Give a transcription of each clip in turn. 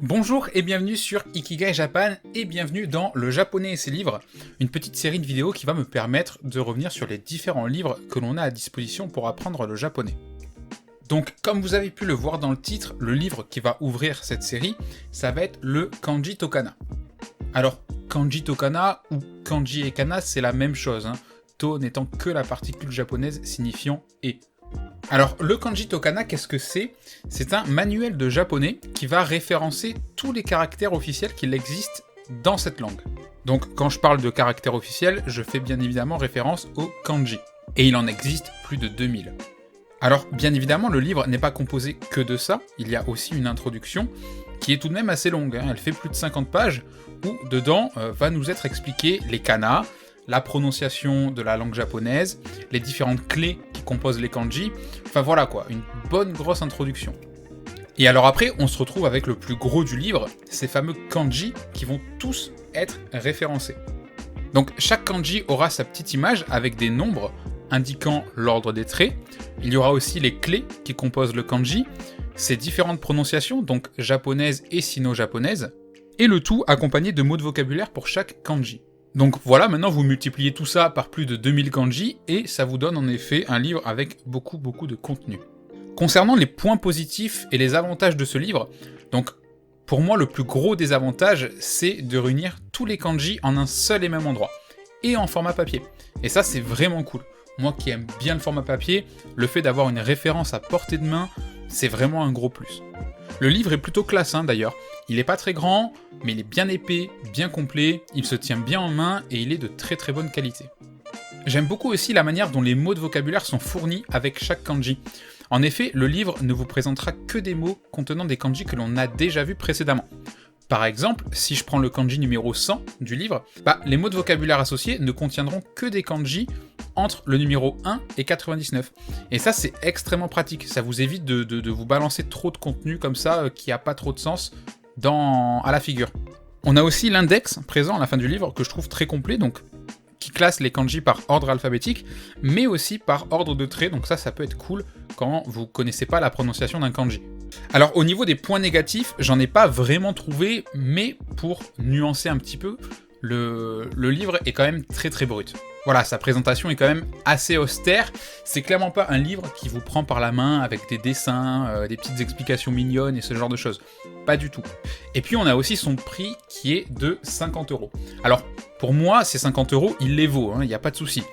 Bonjour et bienvenue sur Ikigai Japan et bienvenue dans Le Japonais et ses livres, une petite série de vidéos qui va me permettre de revenir sur les différents livres que l'on a à disposition pour apprendre le japonais. Donc comme vous avez pu le voir dans le titre, le livre qui va ouvrir cette série, ça va être le Kanji Tokana. Alors Kanji Tokana ou Kanji et Kana c'est la même chose, To n'étant que la particule japonaise signifiant et. Alors, le Kanji Tokana, qu'est-ce que c'est ? C'est un manuel de japonais qui va référencer tous les caractères officiels qu'il existe dans cette langue. Donc, quand je parle de caractères officiels, je fais bien évidemment référence au kanji. Et il en existe plus de 2000. Alors, bien évidemment, le livre n'est pas composé que de ça, il y a aussi une introduction qui est tout de même assez longue, elle fait plus de 50 pages, où dedans va nous être expliqué les kanas, la prononciation de la langue japonaise, les différentes clés qui composent les kanji, enfin voilà quoi, une bonne grosse introduction. Et alors après, on se retrouve avec le plus gros du livre, ces fameux kanji qui vont tous être référencés. Donc chaque kanji aura sa petite image avec des nombres indiquant l'ordre des traits, il y aura aussi les clés qui composent le kanji, ses différentes prononciations, donc japonaises et sino-japonaises, et le tout accompagné de mots de vocabulaire pour chaque kanji. Donc voilà, maintenant vous multipliez tout ça par plus de 2000 kanji et ça vous donne en effet un livre avec beaucoup de contenu. Concernant les points positifs et les avantages de ce livre, donc pour moi le plus gros des avantages c'est de réunir tous les kanji en un seul et même endroit, et en format papier. Et ça c'est vraiment cool. Moi qui aime bien le format papier, le fait d'avoir une référence à portée de main, c'est vraiment un gros plus. Le livre est plutôt classe d'ailleurs, il est pas très grand, mais il est bien épais, bien complet, il se tient bien en main et il est de très bonne qualité. J'aime beaucoup aussi la manière dont les mots de vocabulaire sont fournis avec chaque kanji. En effet, le livre ne vous présentera que des mots contenant des kanji que l'on a déjà vus précédemment. Par exemple, si je prends le kanji numéro 100 du livre, les mots de vocabulaire associés ne contiendront que des kanji entre le numéro 1 et 99. Et ça c'est extrêmement pratique, ça vous évite de vous balancer trop de contenu comme ça qui a pas trop de sens à la figure. On a aussi l'index présent à la fin du livre que je trouve très complet, donc qui classe les kanji par ordre alphabétique, mais aussi par ordre de traits, donc ça peut être cool quand vous connaissez pas la prononciation d'un kanji. Alors au niveau des points négatifs, j'en ai pas vraiment trouvé, mais pour nuancer un petit peu, le livre est quand même très brut. Voilà, sa présentation est quand même assez austère, c'est clairement pas un livre qui vous prend par la main avec des dessins, des petites explications mignonnes et ce genre de choses. Pas du tout. Et puis on a aussi son prix qui est de 50€. Alors pour moi, ces 50€, il les vaut, y a pas de souci.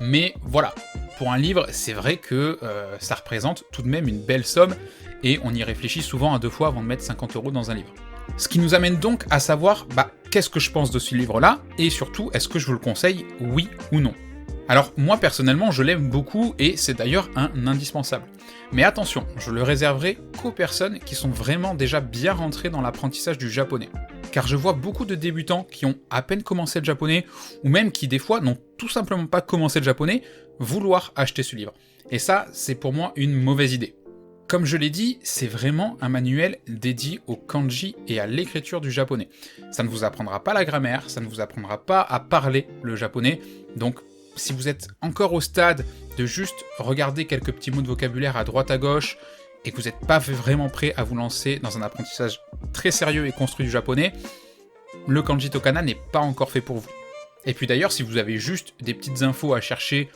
Mais voilà, pour un livre, c'est vrai que ça représente tout de même une belle somme, et on y réfléchit souvent à deux fois avant de mettre 50€ dans un livre. Ce qui nous amène donc à savoir qu'est-ce que je pense de ce livre-là, et surtout, est-ce que je vous le conseille, oui ou non. Alors moi personnellement, je l'aime beaucoup, et c'est d'ailleurs un indispensable. Mais attention, je le réserverai qu'aux personnes qui sont vraiment déjà bien rentrées dans l'apprentissage du japonais. Car je vois beaucoup de débutants qui ont à peine commencé le japonais, ou même qui des fois n'ont tout simplement pas commencé le japonais, vouloir acheter ce livre. Et ça, c'est pour moi une mauvaise idée. Comme je l'ai dit, c'est vraiment un manuel dédié au kanji et à l'écriture du japonais. Ça ne vous apprendra pas la grammaire, ça ne vous apprendra pas à parler le japonais, donc si vous êtes encore au stade de juste regarder quelques petits mots de vocabulaire à droite à gauche, et que vous n'êtes pas vraiment prêt à vous lancer dans un apprentissage très sérieux et construit du japonais, le Kanji Tokana n'est pas encore fait pour vous. Et puis d'ailleurs, si vous avez juste des petites infos à chercher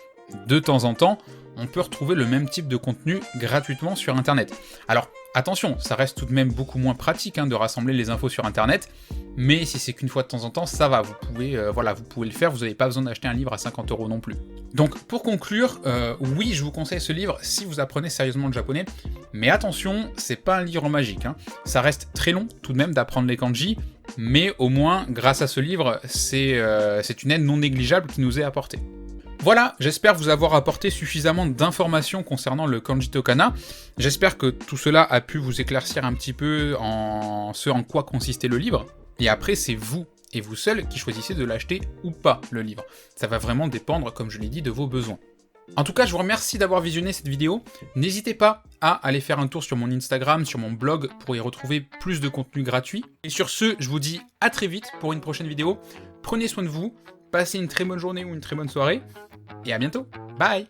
de temps en temps, on peut retrouver le même type de contenu gratuitement sur internet. Alors attention, ça reste tout de même beaucoup moins pratique de rassembler les infos sur internet, mais si c'est qu'une fois de temps en temps, ça va, vous pouvez le faire, vous n'avez pas besoin d'acheter un livre à 50€ non plus. Donc pour conclure, oui, je vous conseille ce livre si vous apprenez sérieusement le japonais, mais attention, c'est pas un livre magique, ça reste très long tout de même d'apprendre les kanji, mais au moins, grâce à ce livre, c'est une aide non négligeable qui nous est apportée. Voilà, j'espère vous avoir apporté suffisamment d'informations concernant le Kanji Tokana. J'espère que tout cela a pu vous éclaircir un petit peu en ce en quoi consistait le livre. Et après, c'est vous, et vous seul, qui choisissez de l'acheter ou pas, le livre. Ça va vraiment dépendre, comme je l'ai dit, de vos besoins. En tout cas, je vous remercie d'avoir visionné cette vidéo. N'hésitez pas à aller faire un tour sur mon Instagram, sur mon blog, pour y retrouver plus de contenu gratuit. Et sur ce, je vous dis à très vite pour une prochaine vidéo. Prenez soin de vous, passez une très bonne journée ou une très bonne soirée, et à bientôt. Bye!